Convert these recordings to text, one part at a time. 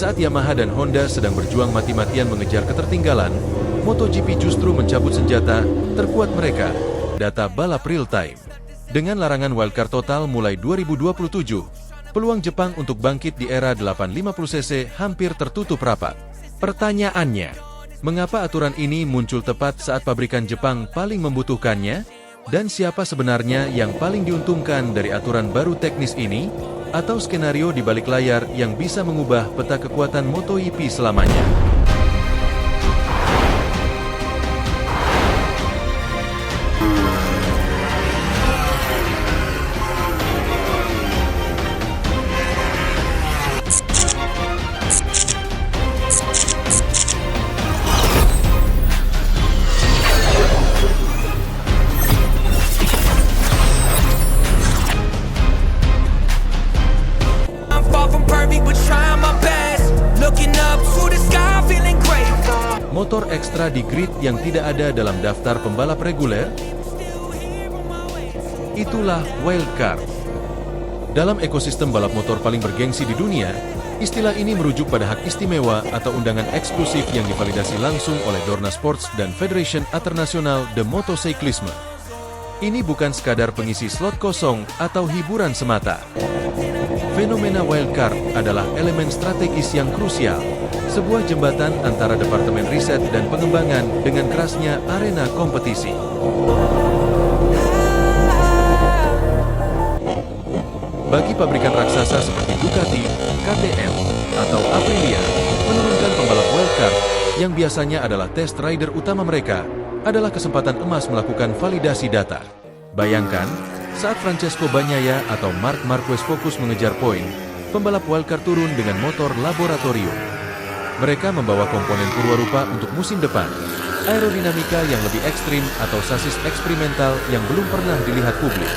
saat Yamaha dan Honda sedang berjuang mati-matian mengejar ketertinggalan, MotoGP justru mencabut senjata terkuat mereka, data balap real time. Dengan larangan wildcard total mulai 2027, peluang Jepang untuk bangkit di era 850cc hampir tertutup rapat. Pertanyaannya, mengapa aturan ini muncul tepat saat pabrikan Jepang paling membutuhkannya? Dan siapa sebenarnya yang paling diuntungkan dari aturan baru teknis ini? Atau skenario di balik layar yang bisa mengubah peta kekuatan MotoGP selamanya? Motor ekstra di grid yang tidak ada dalam daftar pembalap reguler? Itulah wildcard. Dalam ekosistem balap motor paling bergengsi di dunia, istilah ini merujuk pada hak istimewa atau undangan eksklusif yang divalidasi langsung oleh Dorna Sports dan Federation International de Motocyclisme. Ini bukan sekadar pengisi slot kosong atau hiburan semata. Fenomena wildcard adalah elemen strategis yang krusial, sebuah jembatan antara Departemen Riset dan Pengembangan dengan kerasnya arena kompetisi. Bagi pabrikan raksasa seperti Ducati, KTM, atau Aprilia, menurunkan pembalap wildcard, yang biasanya adalah test rider utama mereka, adalah kesempatan emas melakukan validasi data. Bayangkan, saat Francesco Bagnaia atau Marc Marquez fokus mengejar poin, pembalap wildcard turun dengan motor laboratorium. Mereka membawa komponen purwarupa untuk musim depan, aerodinamika yang lebih ekstrim atau sasis eksperimental yang belum pernah dilihat publik.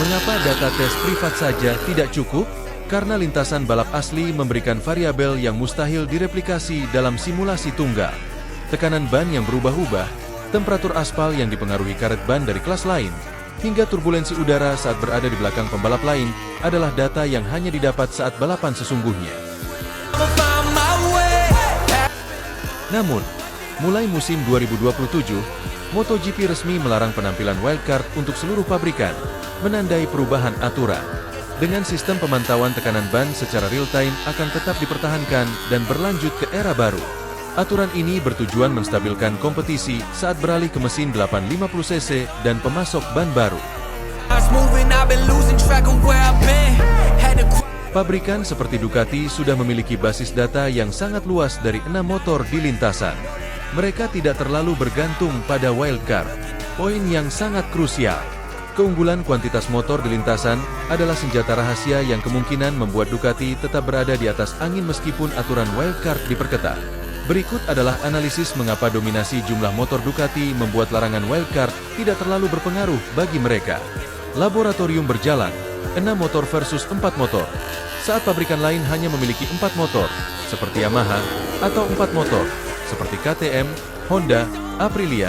Mengapa data tes privat saja tidak cukup? Karena lintasan balap asli memberikan variabel yang mustahil direplikasi dalam simulasi tunggal. Tekanan ban yang berubah-ubah, temperatur aspal yang dipengaruhi karet ban dari kelas lain, hingga turbulensi udara saat berada di belakang pembalap lain adalah data yang hanya didapat saat balapan sesungguhnya. Namun, mulai musim 2027, MotoGP resmi melarang penampilan wildcard untuk seluruh pabrikan, menandai perubahan aturan. Dengan sistem pemantauan tekanan ban secara real-time akan tetap dipertahankan dan berlanjut ke era baru. Aturan ini bertujuan menstabilkan kompetisi saat beralih ke mesin 850cc dan pemasok ban baru. Pabrikan seperti Ducati sudah memiliki basis data yang sangat luas dari 6 motor di lintasan. Mereka tidak terlalu bergantung pada wildcard, poin yang sangat krusial. Keunggulan kuantitas motor di lintasan adalah senjata rahasia yang kemungkinan membuat Ducati tetap berada di atas angin meskipun aturan wildcard diperketat. Berikut adalah analisis mengapa dominasi jumlah motor Ducati membuat larangan wildcard tidak terlalu berpengaruh bagi mereka. Laboratorium berjalan, 6 motor versus 4 motor. Saat pabrikan lain hanya memiliki 4 motor, seperti Yamaha, atau 4 motor, seperti KTM, Honda, Aprilia,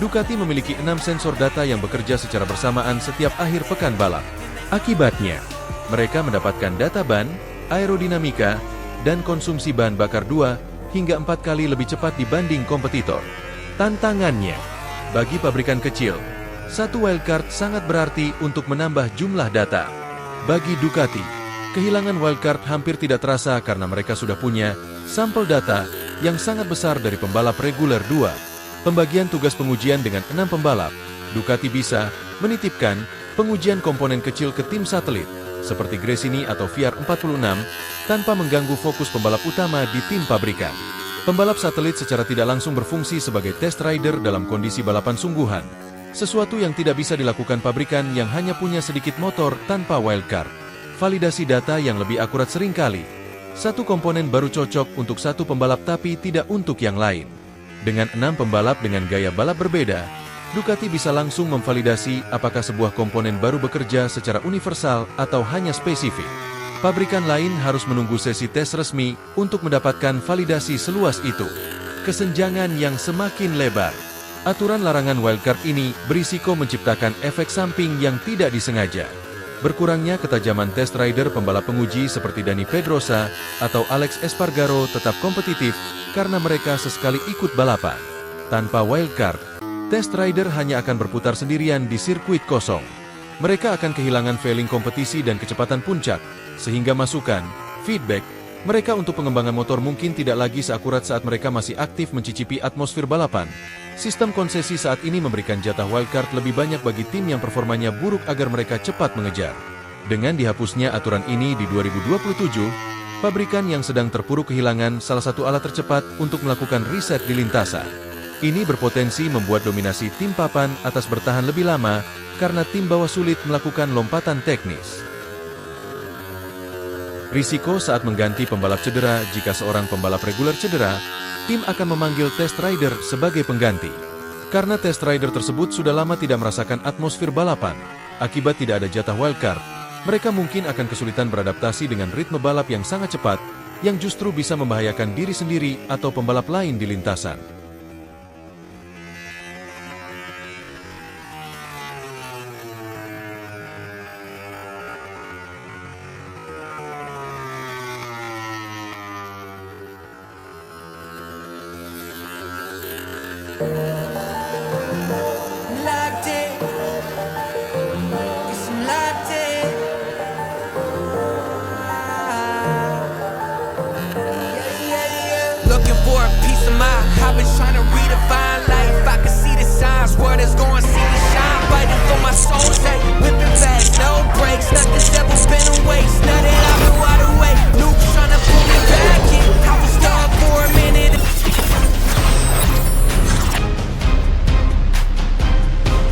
Ducati memiliki 6 sensor data yang bekerja secara bersamaan setiap akhir pekan balap. Akibatnya, mereka mendapatkan data ban, aerodinamika, dan konsumsi bahan bakar 2 hingga 4 kali lebih cepat dibanding kompetitor. Tantangannya, bagi pabrikan kecil, satu wildcard sangat berarti untuk menambah jumlah data. Bagi Ducati, kehilangan wildcard hampir tidak terasa karena mereka sudah punya sampel data yang sangat besar dari pembalap reguler 2. Pembagian tugas pengujian dengan 6 pembalap, Ducati bisa menitipkan pengujian komponen kecil ke tim satelit, seperti Gresini atau VR46, tanpa mengganggu fokus pembalap utama di tim pabrikan. Pembalap satelit secara tidak langsung berfungsi sebagai test rider dalam kondisi balapan sungguhan, sesuatu yang tidak bisa dilakukan pabrikan yang hanya punya sedikit motor tanpa wildcard. Validasi data yang lebih akurat seringkali. Satu komponen baru cocok untuk satu pembalap tapi tidak untuk yang lain. Dengan 6 pembalap dengan gaya balap berbeda, Ducati bisa langsung memvalidasi apakah sebuah komponen baru bekerja secara universal atau hanya spesifik. Pabrikan lain harus menunggu sesi tes resmi untuk mendapatkan validasi seluas itu. Kesenjangan yang semakin lebar. Aturan larangan wildcard ini berisiko menciptakan efek samping yang tidak disengaja. Berkurangnya ketajaman test rider pembalap penguji seperti Dani Pedrosa atau Alex Espargaro tetap kompetitif karena mereka sesekali ikut balapan. Tanpa wildcard, test rider hanya akan berputar sendirian di sirkuit kosong. Mereka akan kehilangan feeling kompetisi dan kecepatan puncak, sehingga masukan, feedback, mereka untuk pengembangan motor mungkin tidak lagi seakurat saat mereka masih aktif mencicipi atmosfer balapan. Sistem konsesi saat ini memberikan jatah wildcard lebih banyak bagi tim yang performanya buruk agar mereka cepat mengejar. Dengan dihapusnya aturan ini di 2027, pabrikan yang sedang terpuruk kehilangan salah satu alat tercepat untuk melakukan riset di lintasan. Ini berpotensi membuat dominasi tim papan atas bertahan lebih lama karena tim bawah sulit melakukan lompatan teknis. Risiko saat mengganti pembalap cedera. Jika seorang pembalap reguler cedera, tim akan memanggil test rider sebagai pengganti. Karena test rider tersebut sudah lama tidak merasakan atmosfer balapan, akibat tidak ada jatah wildcard, mereka mungkin akan kesulitan beradaptasi dengan ritme balap yang sangat cepat, yang justru bisa membahayakan diri sendiri atau pembalap lain di lintasan.